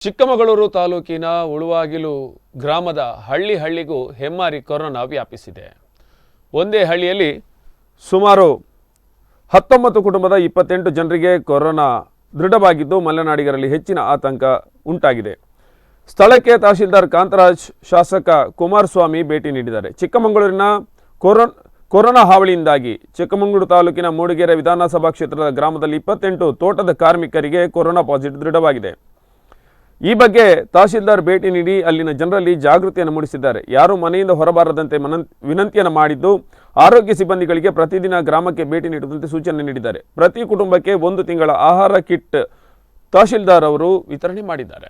ಚಿಕ್ಕಮಗಳೂರು ತಾಲೂಕಿನ ಉಳುವಾಗಿಲು ಗ್ರಾಮದ ಹಳ್ಳಿಗೂ ಹೆಮ್ಮಾರಿ ಕೊರೋನಾ ವ್ಯಾಪಿಸಿದೆ. ಒಂದೇ ಹಳ್ಳಿಯಲ್ಲಿ ಸುಮಾರು 19 ಕುಟುಂಬದ 28 ಜನರಿಗೆ ಕೊರೋನಾ ದೃಢವಾಗಿದ್ದು ಮಲೆನಾಡಿಗರಲ್ಲಿ ಹೆಚ್ಚಿನ ಆತಂಕ ಉಂಟಾಗಿದೆ. ಸ್ಥಳಕ್ಕೆ ತಹಶೀಲ್ದಾರ್ ಕಾಂತರಾಜ್, ಶಾಸಕ ಕುಮಾರಸ್ವಾಮಿ ಭೇಟಿ ನೀಡಿದ್ದಾರೆ. ಚಿಕ್ಕಮಗಳೂರಿನ ಕೊರೋನಾ ಹಾವಳಿಯಿಂದಾಗಿ ಚಿಕ್ಕಮಗಳೂರು ತಾಲೂಕಿನ ಮೂಡಿಗೆರೆ ವಿಧಾನಸಭಾ ಕ್ಷೇತ್ರದ ಗ್ರಾಮದಲ್ಲಿ 28 ತೋಟದ ಕಾರ್ಮಿಕರಿಗೆ ಕೊರೋನಾ ಪಾಸಿಟಿವ್ ದೃಢವಾಗಿದೆ. ಈ ಬಗ್ಗೆ ತಹಶೀಲ್ದಾರ್ ಭೇಟಿ ನೀಡಿ ಅಲ್ಲಿನ ಜನರಲ್ಲಿ ಜಾಗೃತಿಯನ್ನು ಮೂಡಿಸಿದ್ದಾರೆ. ಯಾರು ಮನೆಯಿಂದ ಹೊರಬಾರದಂತೆ ವಿನಂತಿಯನ್ನು ಮಾಡಿದ್ದು, ಆರೋಗ್ಯ ಸಿಬ್ಬಂದಿಗಳಿಗೆ ಪ್ರತಿದಿನ ಗ್ರಾಮಕ್ಕೆ ಭೇಟಿ ನೀಡುವಂತೆ ಸೂಚನೆ ನೀಡಿದ್ದಾರೆ. ಪ್ರತಿ ಕುಟುಂಬಕ್ಕೆ 1 ತಿಂಗಳ ಆಹಾರ ಕಿಟ್ ತಹಶೀಲ್ದಾರ್ ಅವರು ವಿತರಣೆ ಮಾಡಿದ್ದಾರೆ.